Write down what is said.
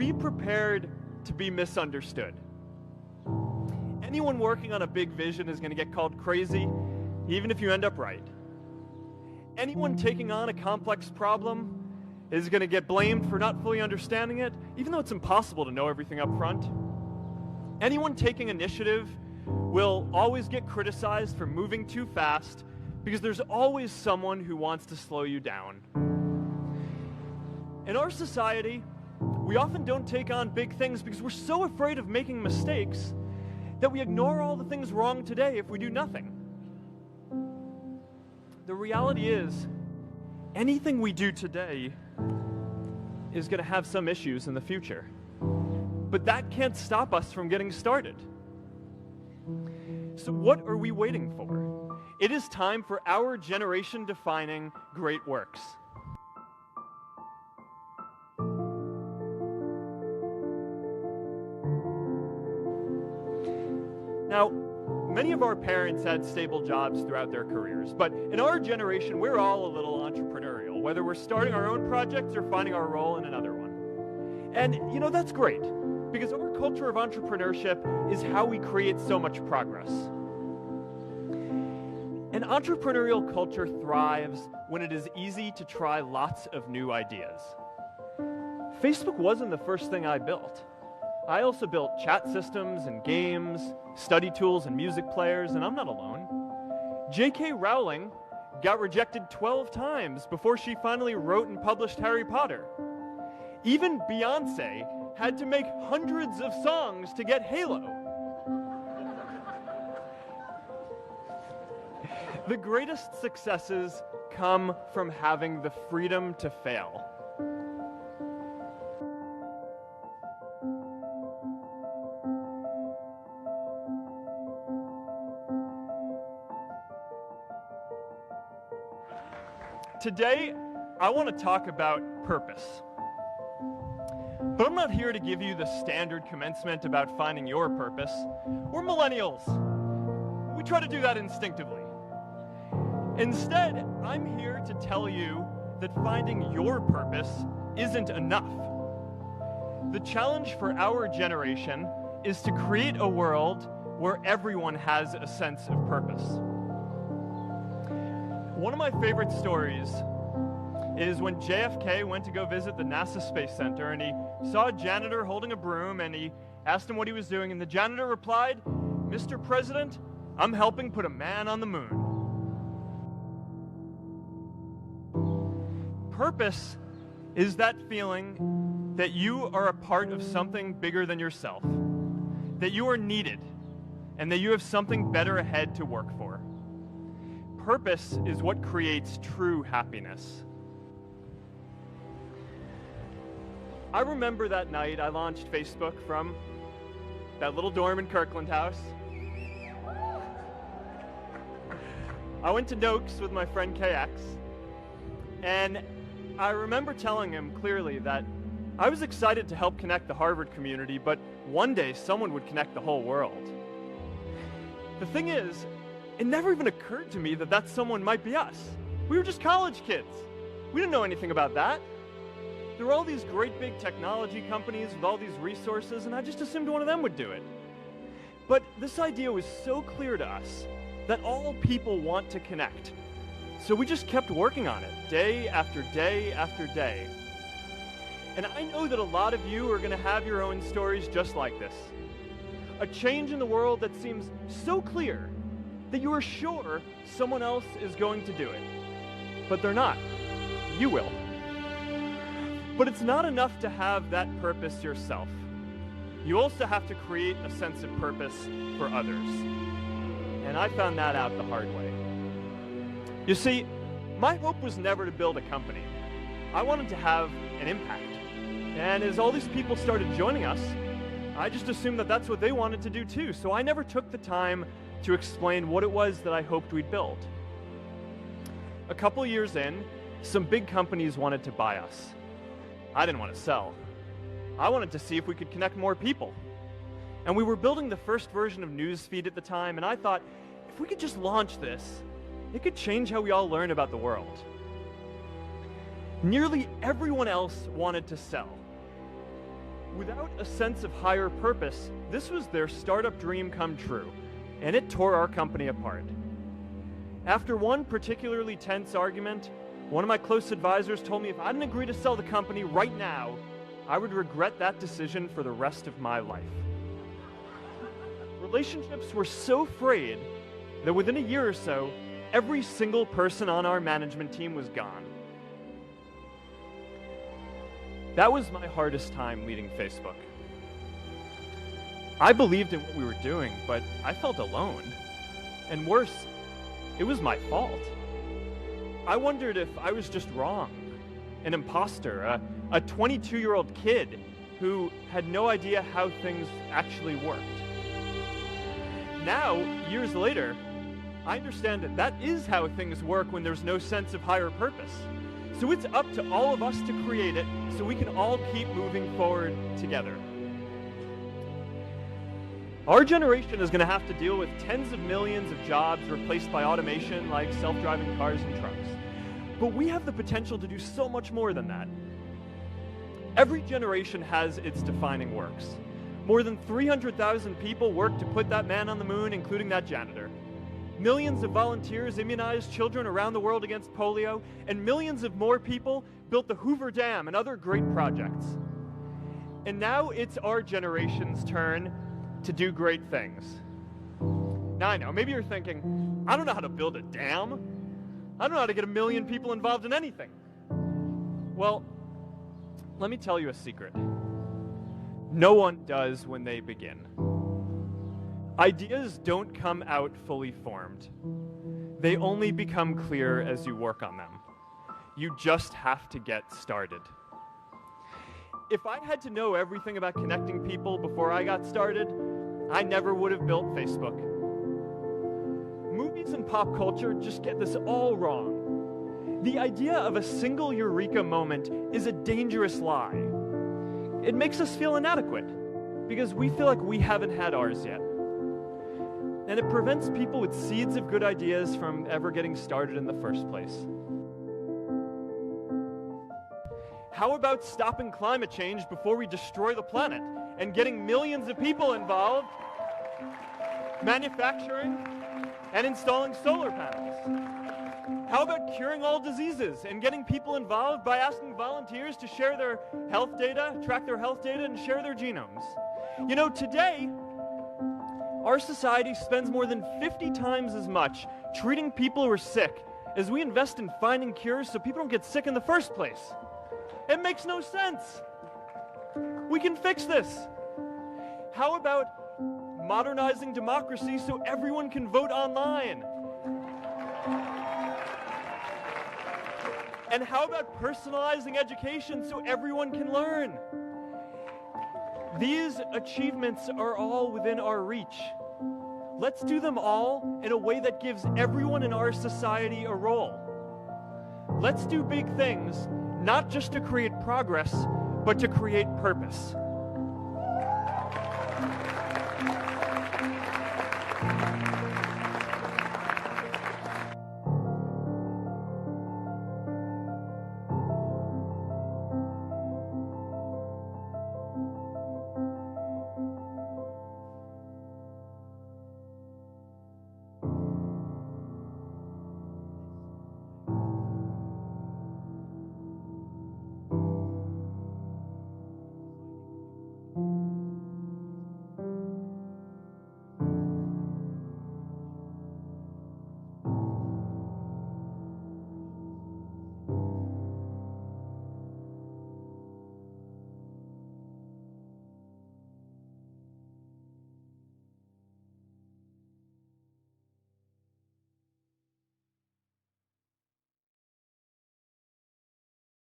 be prepared to be misunderstood. Anyone working on a big vision is going to get called crazy, even if you end up right. Anyone taking on a complex problem is going to get blamed for not fully understanding it, even though it's impossible to know everything up front. Anyone taking initiative will always get criticized for moving too fast, because there's always someone who wants to slow you down. In our society, we often don't take on big things because we're so afraid of making mistakes that we ignore all the things wrong today if we do nothing. The reality is, anything we do today is going to have some issues in the future. But that can't stop us from getting started. So what are we waiting for? It is time for our generation-defining great works. Now, many of our parents had stable jobs throughout their careers, but in our generation, we're all a little entrepreneurial, whether we're starting our own projects or finding our role in another one. And, that's great, because our culture of entrepreneurship is how we create so much progress. An entrepreneurial culture thrives when it is easy to try lots of new ideas. Facebook wasn't the first thing I built. I also built chat systems and games, study tools and music players, and I'm not alone. J.K. Rowling got rejected 12 times before she finally wrote and published Harry Potter. Even Beyoncé had to make hundreds of songs to get Halo. The greatest successes come from having the freedom to fail. Today, I want to talk about purpose. But I'm not here to give you the standard commencement about finding your purpose. We're millennials. We try to do that instinctively. Instead, I'm here to tell you that finding your purpose isn't enough. The challenge for our generation is to create a world where everyone has a sense of purpose. One of my favorite stories is when JFK went to go visit the NASA Space Center, and he saw a janitor holding a broom, and he asked him what he was doing, and the janitor replied, "Mr. President, I'm helping put a man on the moon." Purpose is that feeling that you are a part of something bigger than yourself, that you are needed, and that you have something better ahead to work for. Purpose is what creates true happiness. I remember that night I launched Facebook from that little dorm in Kirkland House. I went to Noakes with my friend KX, and I remember telling him clearly that I was excited to help connect the Harvard community, but one day someone would connect the whole world. The thing is, it never even occurred to me that that someone might be us. We were just college kids. We didn't know anything about that. There were all these great big technology companies with all these resources, and I just assumed one of them would do it. But this idea was so clear to us that all people want to connect. So we just kept working on it, day after day after day. And I know that a lot of you are going to have your own stories just like this. A change in the world that seems so clear that you are sure someone else is going to do it. But they're not. You will. But it's not enough to have that purpose yourself. You also have to create a sense of purpose for others. And I found that out the hard way. You see, my hope was never to build a company. I wanted to have an impact. And as all these people started joining us, I just assumed that that's what they wanted to do too. So I never took the time to explain what it was that I hoped we'd build. A couple years in, some big companies wanted to buy us. I didn't want to sell. I wanted to see if we could connect more people. And we were building the first version of Newsfeed at the time, and I thought, if we could just launch this, it could change how we all learn about the world. Nearly everyone else wanted to sell. Without a sense of higher purpose, this was their startup dream come true, and it tore our company apart. After one particularly tense argument, one of my close advisors told me if I didn't agree to sell the company right now, I would regret that decision for the rest of my life. Relationships were so frayed that within a year or so, every single person on our management team was gone. That was my hardest time leading Facebook. I believed in what we were doing, but I felt alone. And worse, it was my fault. I wondered if I was just wrong, an imposter, a 22-year-old kid who had no idea how things actually worked. Now, years later, I understand that is how things work when there's no sense of higher purpose. So it's up to all of us to create it so we can all keep moving forward together. Our generation is going to have to deal with tens of millions of jobs replaced by automation like self-driving cars and trucks. But we have the potential to do so much more than that. Every generation has its defining works. More than 300,000 people worked to put that man on the moon, including that janitor. Millions of volunteers immunized children around the world against polio, and millions of more people built the Hoover Dam and other great projects. And now it's our generation's turn to do great things. Now I know, maybe you're thinking, I don't know how to build a dam. I don't know how to get 1 million people involved in anything. Well, let me tell you a secret. No one does when they begin. Ideas don't come out fully formed. They only become clear as you work on them. You just have to get started. If I had to know everything about connecting people before I got started, I never would have built Facebook. Movies and pop culture just get this all wrong. The idea of a single eureka moment is a dangerous lie. It makes us feel inadequate because we feel like we haven't had ours yet. And it prevents people with seeds of good ideas from ever getting started in the first place. How about stopping climate change before we destroy the planet and getting millions of people involved, manufacturing and installing solar panels? How about curing all diseases and getting people involved by asking volunteers to share their health data, track their health data, and share their genomes? You know, today, our society spends more than 50 times as much treating people who are sick as we invest in finding cures so people don't get sick in the first place. It makes no sense. We can fix this. How about modernizing democracy so everyone can vote online? And how about personalizing education so everyone can learn? These achievements are all within our reach. Let's do them all in a way that gives everyone in our society a role. Let's do big things, not just to create progress, but to create purpose.